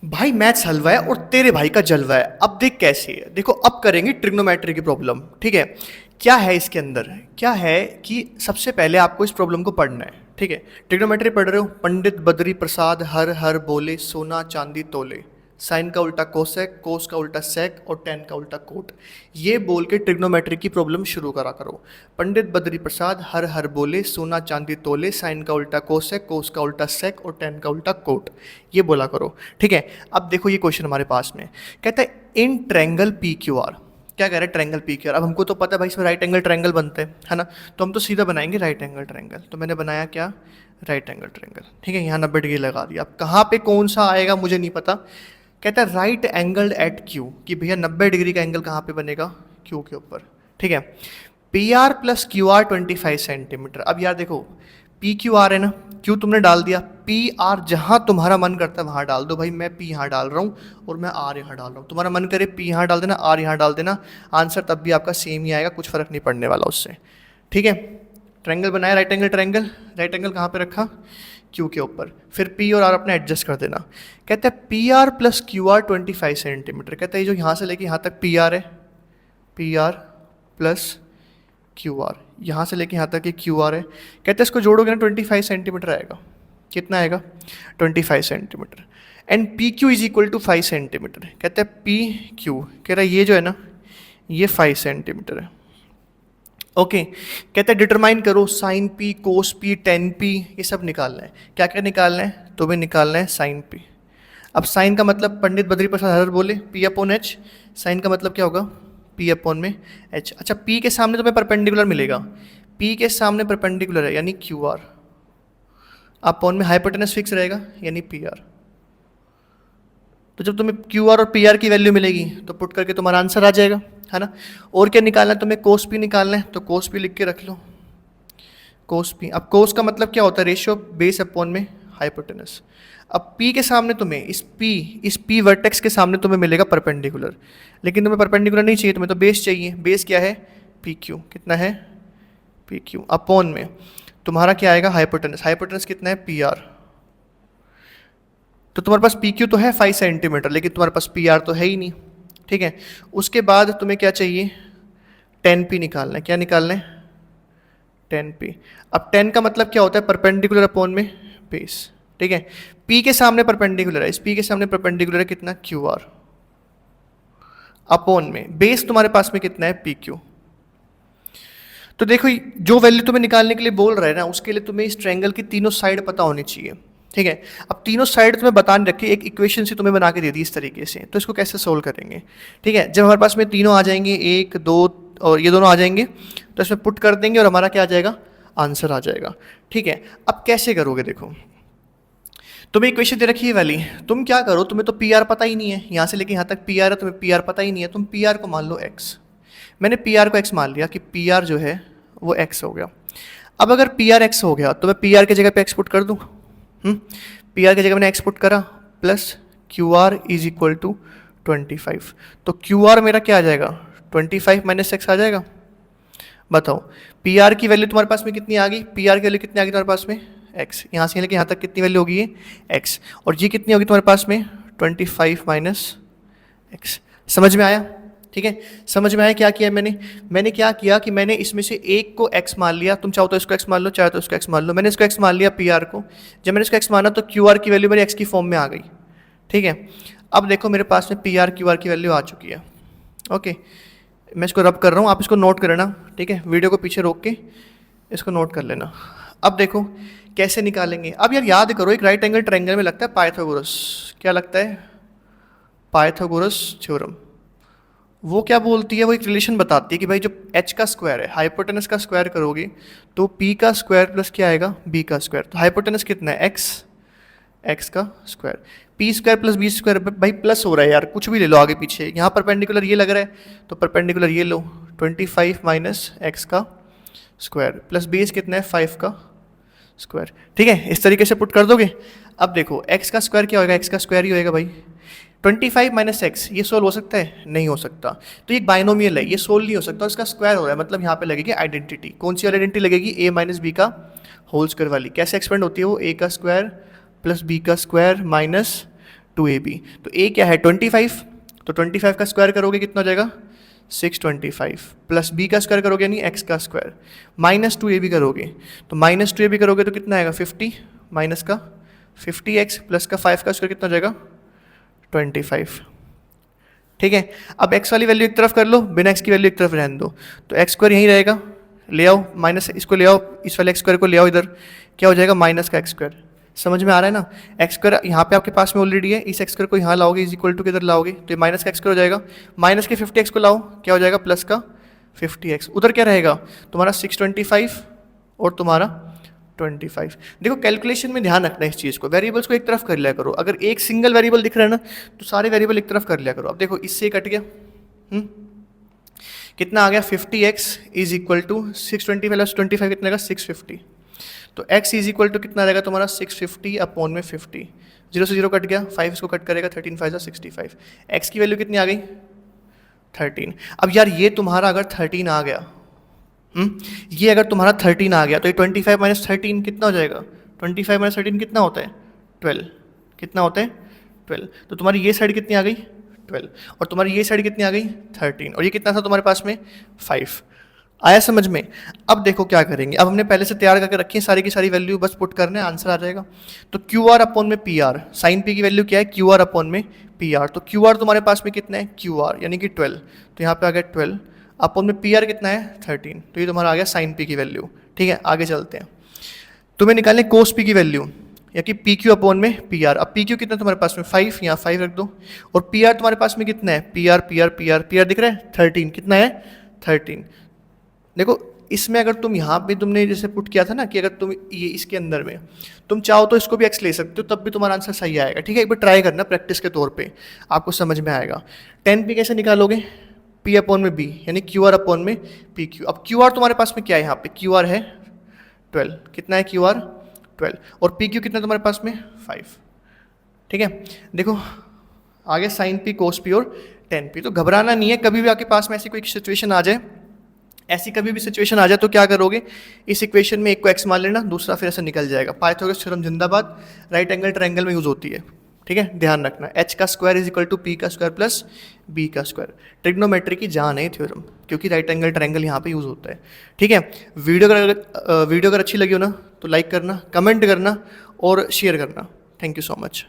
भाई मैथ्स हलवा है और तेरे भाई का जलवा है। अब देख कैसे है, देखो अब करेंगे ट्रिग्नोमेट्री की प्रॉब्लम। ठीक है, क्या है इसके अंदर, क्या है कि सबसे पहले आपको इस प्रॉब्लम को पढ़ना है। ठीक है, ट्रिग्नोमेट्री पढ़ रहे हो, पंडित बद्री प्रसाद हर हर बोले सोना चांदी तोले, साइन का उल्टा कोसेक, कोस का उल्टा सेक और टेन का उल्टा कोट। ये बोल के ट्रिग्नोमेट्री की प्रॉब्लम शुरू करा करो। पंडित बद्री प्रसाद हर हर बोले सोना चांदी तोले, साइन का उल्टा कोसेक, कोस का उल्टा सेक और टेन का उल्टा कोट। ये बोला करो। ठीक है, अब देखो ये क्वेश्चन हमारे पास में कहता है in triangle P Q R. क्या कह रहा है, ट्रैंगल पी क्यू आर। अब हमको तो पता है भाई इसमें राइट एंगल ट्रैंगल बनते हैं, है ना, तो हम तो सीधा बनाएंगे राइट एंगल ट्रैंगल। तो मैंने बनाया क्या, राइट एंगल ट्रैंगल। ठीक है, यहाँ 90 डिग्री लगा दिया। अब कहाँ पे कौन सा आएगा मुझे नहीं पता। कहता है राइट एंगल एट क्यू, कि भैया 90 डिग्री का एंगल कहाँ पे बनेगा, क्यू के ऊपर। ठीक है, P R plus Q are 25 centimetre. अब यार देखो, पी क्यू आर है ना, क्यू तुमने डाल दिया, पी आर जहाँ तुम्हारा मन करता है वहाँ डाल दो। भाई मैं पी यहाँ डाल रहा हूँ और मैं आर यहाँ डाल रहा हूँ, तुम्हारा मन करे पी यहाँ डाल देना, आर यहाँ डाल देना, आंसर तब भी आपका सेम ही आएगा, कुछ फर्क नहीं पड़ने वाला उससे। ठीक है, ट्रायंगल बनाया right angle triangle, right angle कहाँ पे रखा, क्यू के ऊपर। फिर पी और आर अपने एडजस्ट कर देना। कहते हैं P R plus Q are 25 centimetre. कहता है ये जो यहाँ से लेके यहाँ तक पी आर है, P R plus Q are, यहाँ से लेके यहाँ तक ये क्यू आर है। कहते हैं इसको जोड़ोगे ना 25 सेंटीमीटर आएगा। कितना आएगा, 25 centimetre. And P Q is equal to 5 centimetre. कहते हैं पी क्यू, कह रहा है ये जो है ना ये 5 सेंटीमीटर है। ओके, कहते हैं डिटरमाइन करो साइन पी, कोस पी, टेन पी, ये सब निकालना है। क्या क्या निकालना है, तुम्हें निकालना है साइन पी। अब साइन का मतलब पंडित बद्री प्रसाद हर बोले पी अपॉन एच, साइन का मतलब क्या होगा, पी अपॉन में एच। अच्छा, पी के सामने तुम्हें परपेंडिकुलर मिलेगा, पी के सामने परपेंडिकुलर है यानी क्यू आर, अपॉन में हाइपोटेनस फिक्स रहेगा यानी पी आर। तो जब तुम्हें क्यू आर और पी आर की वैल्यू मिलेगी तो पुट करके तुम्हारा आंसर आ जाएगा, है ना। और क्या निकालना है तुम्हें, कोस पी निकालना है, तो कोस पी लिख के रख लो, कोस पी। अब कोस का मतलब क्या होता है, रेशियो बेस अपॉन में हाइपोटेनस। अब पी के सामने तुम्हें इस पी वर्टेक्स के सामने तुम्हें मिलेगा परपेंडिकुलर, लेकिन तुम्हें परपेंडिकुलर नहीं चाहिए, तुम्हें तो बेस चाहिए। बेस क्या है, पी क्यू। कितना है, पी क्यू अपॉन में तुम्हारा क्या आएगा, हाइपोटेनस। हाइपोटेनस कितना है, पी आर। तो तुम्हारे पास पी क्यू तो है 5 सेंटीमीटर, लेकिन तुम्हारे पास पी आर तो है ही नहीं। ठीक है, उसके बाद तुम्हें क्या चाहिए, 10 पी निकालना है। क्या निकालना है, 10 पी। अब 10 का मतलब क्या होता है, परपेंडिकुलर अपॉन में बेस। ठीक है, पी के सामने परपेंडिकुलर है, इस पी के सामने परपेंडिकुलर है कितना, क्यू आर, अपॉन में बेस तुम्हारे पास में कितना है, पी क्यू। तो देखो जो वैल्यू तुम्हें निकालने के लिए बोल रहा है ना, उसके लिए तुम्हें इस ट्रायंगल की तीनों साइड पता होनी चाहिए। ठीक है, अब तीनों साइड तुम्हें बता नहीं रखी, एक इक्वेशन से तुम्हें बना के दे दी इस तरीके से, तो इसको कैसे सोल्व करेंगे। ठीक है, जब हमारे पास में तीनों आ जाएंगे, एक दो और ये दोनों आ जाएंगे, तो इसमें पुट कर देंगे और हमारा क्या आ जाएगा, आंसर आ जाएगा। ठीक है, अब कैसे करोगे, देखो तुम्हें इक्वेशन दे रखी है वाली, तुम क्या करो, तुम्हें तो पी आर पता ही नहीं है, यहाँ से लेके यहाँ तक पी आर है, तुम्हें पी आर पता ही नहीं है, तुम पी आर को मान लो एक्स। मैंने पी आर को एक्स मान लिया कि पी आर जो है वो एक्स हो गया। अब अगर पी आर एक्स हो गया तो मैं पी आर की जगह पे एक्स पुट कर दूँ, पी आर की जगह मैंने एक्स पुट करा, plus Q R is equal to 25। तो क्यू आर मेरा क्या आ जाएगा, 25 माइनस एक्स आ जाएगा। बताओ पी आर की वैल्यू तुम्हारे पास में कितनी आ गई, पी आर की वैल्यू कितनी आ गई तुम्हारे पास में, एक्स। यहाँ से लेके यहाँ तक कितनी वैल्यू होगी, एक्स। और जी कितनी होगी तुम्हारे पास में, 25 माइनस एक्स। समझ में आया, ठीक है, समझ में आया क्या किया मैंने क्या किया कि मैंने इसमें से एक को x मान लिया, तुम चाहो तो इसको x मान लो, चाहे तो इसको x मान लो। मैंने इसको x मान लिया पी आर को, जब मैंने इसको x माना तो क्यू आर की वैल्यू मेरी x की फॉर्म में आ गई। ठीक है, अब देखो मेरे पास में पी आर क्यू आर की वैल्यू आ चुकी है। ओके, मैं इसको रब कर रहा हूँ, आप इसको नोट कर लेना। ठीक है, वीडियो को पीछे रोक के इसको नोट कर लेना। अब देखो कैसे निकालेंगे। अब यार याद करो, एक राइट एंगल ट्रायंगल में लगता है पाइथागोरस। क्या लगता है, पाइथागोरस थ्योरम। वो क्या बोलती है, वो एक रिलेशन बताती है कि भाई जो h का स्क्वायर है, हाइपोटेनस का स्क्वायर करोगे तो p का स्क्वायर प्लस क्या आएगा, b का स्क्वायर। तो हाइपोटेनस कितना है, x का square, p square plus b square. भाई प्लस हो रहा है यार, कुछ भी ले लो आगे पीछे, यहाँ परपेंडिकुलर ये लग रहा है तो परपेंडिकुलर ये लो, 25 माइनस एक्स का स्क्वायर प्लस बेस कितना है, 5 का स्क्वायर। ठीक है, इस तरीके से पुट कर दोगे। अब देखो x का स्क्वायर क्या होगा, x का स्क्वायर ही होएगा भाई। 25 माइनस एक्स, ये सोल्व हो सकता है, नहीं हो सकता। तो ये बाइनोमियल है, ये सोल्व नहीं हो सकता, इसका स्क्वायर हो रहा है, मतलब यहाँ पे लगेगी आइडेंटिटी। कौन सी वाली आइडेंटिटी लगेगी, a माइनस बी का होल स्क्वायर वाली। कैसे एक्सपेंड होती है वो, a का स्क्वायर प्लस b का स्क्वायर माइनस 2ab। तो a क्या है 25, तो 25 का स्क्वायर करोगे कितना हो जाएगा 625, प्लस b का स्क्वायर करोगे यानी x का स्क्वायर, माइनस 2ab करोगे, तो माइनस 2ab करोगे तो कितना आएगा 50, माइनस का 50x प्लस का 5 का स्क्वायर कितना हो जाएगा 25। ठीक है, अब x वाली वैल्यू एक तरफ कर लो, बिना x की वैल्यू एक तरफ रहने दो, तो x स्क्वायर यहीं रहेगा, ले आओ माइनस इसको ले आओ, इस वाले x स्क्वायर को ले आओ इधर, क्या हो जाएगा माइनस का x स्क्वायर। समझ में आ रहा है ना, x स्क्वायर यहाँ पे आपके पास में ऑलरेडी है, इस x स्क्वायर को यहाँ लाओगे इज इक्वल टू किधर लाओगे, तो ये माइनस का x स्क्वायर हो जाएगा, माइनस के 50x को लाओ क्या हो जाएगा प्लस का 50x, उधर क्या रहेगा तुम्हारा 625 और तुम्हारा 25। देखो कैलकुलेशन में ध्यान रखना है इस चीज़ को, वेरिएबल्स को एक तरफ कर लिया करो, अगर एक सिंगल वेरिएबल दिख रहा है ना तो सारे वेरिएबल एक तरफ कर लिया करो। अब देखो इससे कट गया, कितना आ गया 50x is equal to 625 plus 25 कितना आएगा 650, तो x इज इक्वल टू कितना रहेगा तुम्हारा 650 अपॉन में 50, 0 से 0 कट गया, 5 इसको कट करेगा, 13 5 65, x की वैल्यू कितनी आ गई 13। अब यार ये तुम्हारा अगर 13 आ गया, ये अगर तुम्हारा 13 आ गया तो ये 25 माइनस 13 कितना हो जाएगा, 25 माइनस 13 कितना होता है 12, कितना होता है 12, तो तुम्हारी ये साइड कितनी आ गई 12 और तुम्हारी ये साइड कितनी आ गई 13, और ये कितना था तुम्हारे पास में 5। आया समझ में। अब देखो क्या करेंगे, अब हमने पहले से तैयार करके रखी है सारी की सारी वैल्यू, बस पुट करने आंसर आ जाएगा। तो क्यू आर अपॉन में पी आर, साइन पी की वैल्यू क्या है क्यू आर अपॉन में पी आर, तो क्यू आर तुम्हारे पास में कितना है क्यू आर यानी कि 12, तो यहाँ पे आ गया 12 अपॉन में पी आर कितना है 13, तो ये तुम्हारा आ गया साइन पी की वैल्यू। ठीक है आगे चलते हैं, तुम्हें निकालने कोस पी की वैल्यू या कि पी क्यू अपॉन में पी आर। अब पी क्यू कितना तुम्हारे पास में 5, यहाँ 5 रख दो, और पी आर तुम्हारे पास में कितना है P R P R P R P R दिख रहा है 13, कितना है 13। देखो इसमें अगर तुम यहाँ पे तुमने जैसे पुट किया था ना कि अगर तुम ये इसके अंदर में तुम चाहो तो इसको भी एक्स ले सकते हो, तब भी तुम्हारा आंसर सही आएगा। ठीक है एक बार ट्राई करना प्रैक्टिस के तौर पे, आपको समझ में आएगा। 10 पी कैसे निकालोगे, पी अपॉन में बी यानी क्यू आर अपॉन में पी क्यू। अब क्यू आर तुम्हारे पास में क्या है, यहाँ पे क्यू आर है 12, कितना है क्यू आर 12, और पी क्यू कितना तुम्हारे पास में 5। ठीक है देखो आगे साइन पी कोस पी और 10 पी। तो घबराना नहीं है, कभी भी आपके पास में ऐसी कोई सिचुएशन आ जाए, ऐसी कभी भी सिचुएशन आ जाए तो क्या करोगे, इस इक्वेशन में एक को एक्स मान लेना, दूसरा फिर ऐसा निकल जाएगा। पाइथागोरस थ्योरम जिंदाबाद, राइट एंगल ट्रायंगल में यूज होती है। ठीक है ध्यान रखना, एच का square is equal to P का स्क्वायर प्लस बी का स्क्वायर, ट्रिग्नोमेट्री की जान है थ्योरम, क्योंकि राइट एंगल ट्रायंगल यहाँ पे यूज होता है। ठीक है वीडियो अगर अच्छी लगी हो ना तो लाइक करना, कमेंट करना और शेयर करना। Thank you so much.